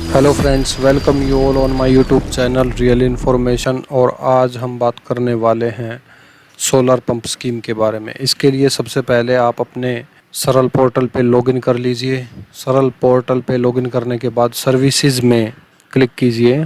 Hello friends, welcome you all on my YouTube channel real information. और आज हम बात करने वाले हैं सोलर पंप स्कीम के बारे में। इसके लिए सबसे पहले आप अपने सरल पोर्टल पे लॉगिन कर लीजिए। सरल पोर्टल पे लॉगिन करने के बाद सर्विसेज में क्लिक कीजिए।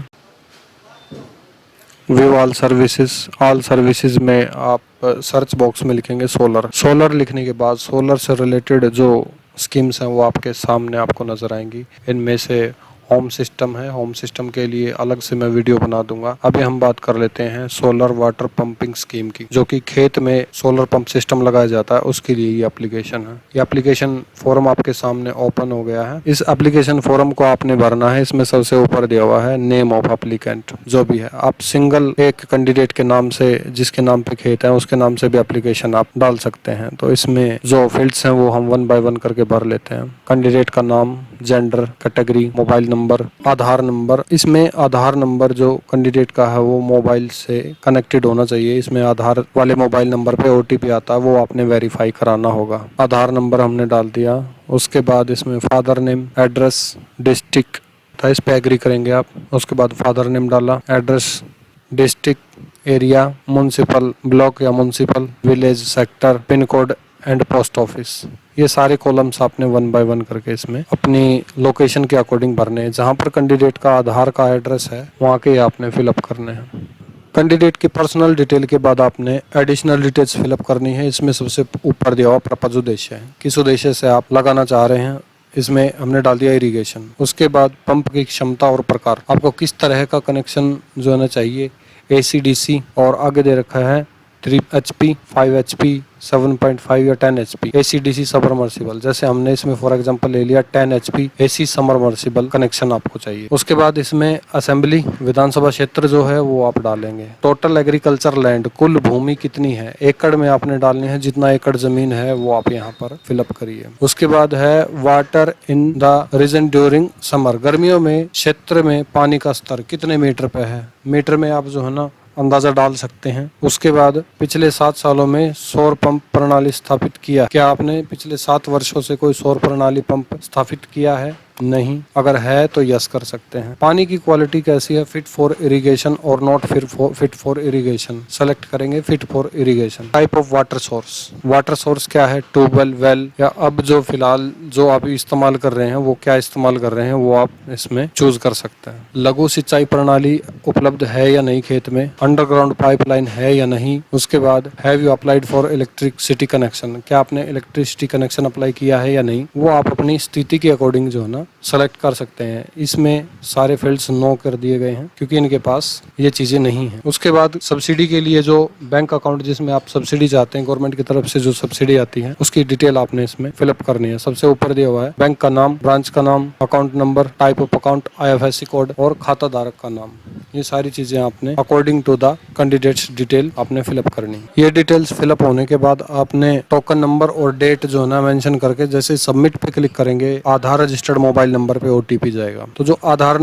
व्यू ऑल सर्विसेज में आप सर्च बॉक्स में लिखेंगे सोलर लिखने के बाद सोलर से रिलेटेड जो स्कीम्स हैं वो आपके सामने आपको नजर आएंगी। इनमें से होम सिस्टम है। होम सिस्टम के लिए अलग से मैं वीडियो बना दूंगा। अभी हम बात कर लेते हैं सोलर वाटर पंपिंग स्कीम की, जो कि खेत में सोलर पंप सिस्टम लगाया जाता है उसके लिए ये एप्लीकेशन है। ये एप्लीकेशन फॉर्म आपके सामने ओपन हो गया है। इस एप्लीकेशन फॉर्म को आपने भरना है। इसमें सबसे ऊपर दिया हुआ है नेम ऑफ एप्लीकेंट, जो भी है आप सिंगल एक कैंडिडेट के नाम से, जिसके नाम पे खेत है उसके नाम से भी एप्लीकेशन आप डाल सकते हैं। तो इसमें जो फील्ड्स हैं वो हम 1 बाय 1 करके भर लेते हैं। कैंडिडेट का नाम, जेंडर, कैटेगरी, मोबाइल नंबर, आधार नंबर। इसमें आधार नंबर जो कैंडिडेट का है वो मोबाइल से कनेक्टेड होना चाहिए। इसमें आधार वाले मोबाइल नंबर पे ओटीपी आता है, वो आपने वेरीफाई कराना होगा। आधार नंबर हमने डाल दिया। उसके बाद इसमें फादर नेम, एड्रेस, डिस्ट्रिक्ट था, इस पे एग्री करेंगे आप। उसके बाद फादर नेम डाला, address, district, area, municipal block या municipal, village, sector, pin code and post office. ये सारे कॉलम्स आपने 1 बाय 1 करके इसमें अपनी लोकेशन के अकॉर्डिंग भरने हैं। जहाँ पर कैंडिडेट का आधार का एड्रेस है वहाँ के आपने फिलअप करने हैं। कैंडिडेट की पर्सनल डिटेल के बाद आपने एडिशनल डिटेल्स फिलअप करनी है। इसमें सबसे ऊपर दिया हुआ पर्पज उद्देश्य है, किस उद्देश्य से आप लगाना चाह रहे हैं। इसमें हमने डाल दिया इरिगेशन। उसके बाद पंप की क्षमता और प्रकार, आपको किस तरह का कनेक्शन जो है ना चाहिए, AC/DC, और आगे दे रखा है 3 HP, 5 HP, 7.5 या 10 HP AC/DC सबमर्सिबल। जैसे हमने इसमें फॉर एग्जांपल ले लिया 10 HP AC सबमर्सिबल कनेक्शन आपको चाहिए। उसके बाद इसमें असेंबली विधानसभा क्षेत्र जो है वो आप डालेंगे। टोटल एग्रीकल्चर लैंड, कुल भूमि कितनी है, एकड़ में आपने डालनी है। जितना एकड़ जमीन है वो आप यहाँ पर फिलअप करिए। उसके बाद है water in the reason during summer, गर्मियों में क्षेत्र में पानी का स्तर कितने मीटर पे है। मीटर में आप जो है ना अंदाजा डाल सकते हैं। उसके बाद पिछले 7 सालों में सौर पंप प्रणाली स्थापित किया, क्या आपने पिछले 7 वर्षों से कोई सौर प्रणाली पंप स्थापित किया है? नहीं। अगर है तो यस कर सकते हैं। पानी की क्वालिटी कैसी है, फिट फॉर इरिगेशन और not fit for irrigation select करेंगे। Fit for irrigation. Type of water source, water source क्या है, ट्यूबवेल, वेल, या अब जो फिलहाल जो आप इस्तेमाल कर रहे हैं वो क्या इस्तेमाल कर रहे हैं वो आप इसमें चूज कर सकते हैं। लघु सिंचाई प्रणाली उपलब्ध है या नहीं खेत में, अंडरग्राउंड पाइपलाइन है या नहीं। उसके बाद have you applied for electricity connection, क्या आपने इलेक्ट्रिसिटी कनेक्शन अप्लाई किया है या नहीं, वो आप अपनी स्थिति के अकॉर्डिंग जो है ना सेलेक्ट कर सकते हैं। इसमें सारे फील्ड्स नो कर दिए गए हैं क्योंकि इनके पास ये चीजें नहीं हैं। उसके बाद सब्सिडी के लिए जो बैंक अकाउंट जिसमें आप सब्सिडी चाहते हैं, गवर्नमेंट की तरफ से जो सब्सिडी आती है उसकी डिटेल आपने इसमें फिलअप करनी है। सबसे ऊपर दिया हुआ है बैंक का नाम, ब्रांच का नाम, account number, type of account, IFSC code और खाता धारक का नाम। ये सारी चीजें आपने according to the candidates detail आपने फिलअप करनी है। ये डिटेल्स फिलअप होने के बाद आपने टोकन नंबर और डेट जो है ना मेंशन करके जैसे सबमिट पे क्लिक करेंगे, आधार रजिस्टर्ड मोबाइल नंबर पे OTP जाएगा। तो जो आधार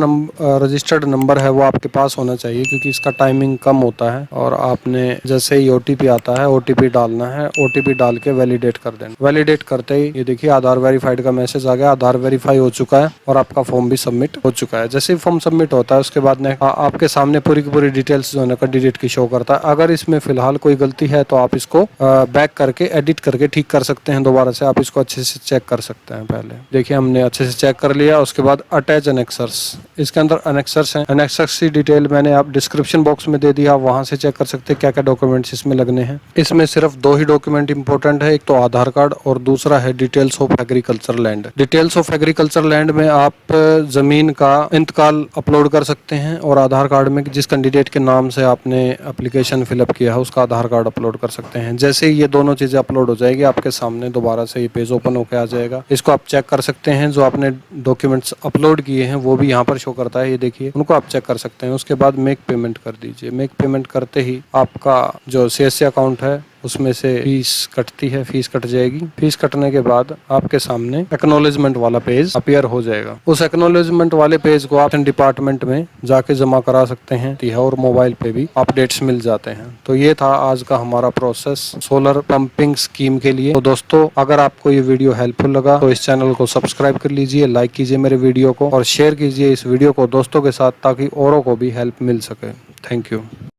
रजिस्टर्ड नंबर है वो आपके पास होना चाहिए क्योंकि इसका टाइमिंग कम होता है। और आपने जैसे ही OTP आता है OTP डालना है। OTP डाल के वैलिडेट कर देना। वैलिडेट करते ही ये देखिए आधार वेरीफाइड का मैसेज आ गया। आधार वेरीफाई हो चुका है और आपका फॉर्म भी सबमिट हो चुका है। जैसे ही फॉर्म सबमिट होता है उसके बाद आपके सामने पूरी की पूरी डिटेल्स जो है ना कैंडिडेट की शो करता है। अगर इसमें फिलहाल कोई गलती है तो आप इसको बैक करके एडिट करके ठीक कर सकते हैं। दोबारा से आप इसको अच्छे से चेक कर सकते हैं। पहले देखिए हमने अच्छे से चेक कर लिया। उसके बाद अटैच एनेक्सर्स, इसके अंदर एनेक्सर्स हैं। एनेक्सर्स की डिटेल मैंने आप डिस्क्रिप्शन बॉक्स में दे दिया, वहां से चेक कर सकते हैं क्या क्या डॉक्यूमेंट्स इसमें लगने हैं। इसमें सिर्फ 2 ही डॉक्यूमेंट इंपॉर्टेंट है, एक तो आधार कार्ड और दूसरा है details of agriculture land. Details of agriculture land में आप जमीन का इंतकाल अपलोड कर सकते हैं और आधार कार्ड में जिस कैंडिडेट के नाम से आपने एप्लीकेशन फिलअप किया है उसका आधार कार्ड अपलोड कर सकते हैं। जैसे ही ये दोनों चीजें अपलोड हो जाएगी आपके सामने दोबारा से ये पेज ओपन होकर आ जाएगा। इसको आप चेक कर सकते हैं। जो आपने डॉक्यूमेंट्स अपलोड किए हैं वो भी यहाँ पर शो करता है, ये देखिए, उनको आप चेक कर सकते हैं। उसके बाद मेक पेमेंट कर दीजिए। मेक पेमेंट करते ही आपका जो CSC अकाउंट है उसमें से फीस कटती है, फीस कट जाएगी। फीस कटने के बाद आपके सामने एक्नॉलेजमेंट वाला पेज अपीयर हो जाएगा। उस एक्नॉलेजमेंट वाले पेज को आप डिपार्टमेंट में जाके जमा करा सकते हैं और मोबाइल पे भी अपडेट्स मिल जाते हैं। तो ये था आज का हमारा प्रोसेस सोलर पंपिंग स्कीम के लिए। तो दोस्तों, अगर आपको ये वीडियो हेल्पफुल लगा तो इस चैनल को सब्सक्राइब कर लीजिए, लाइक कीजिए मेरे वीडियो को और शेयर कीजिए इस वीडियो को दोस्तों के साथ, ताकि औरों को भी हेल्प मिल सके। Thank you.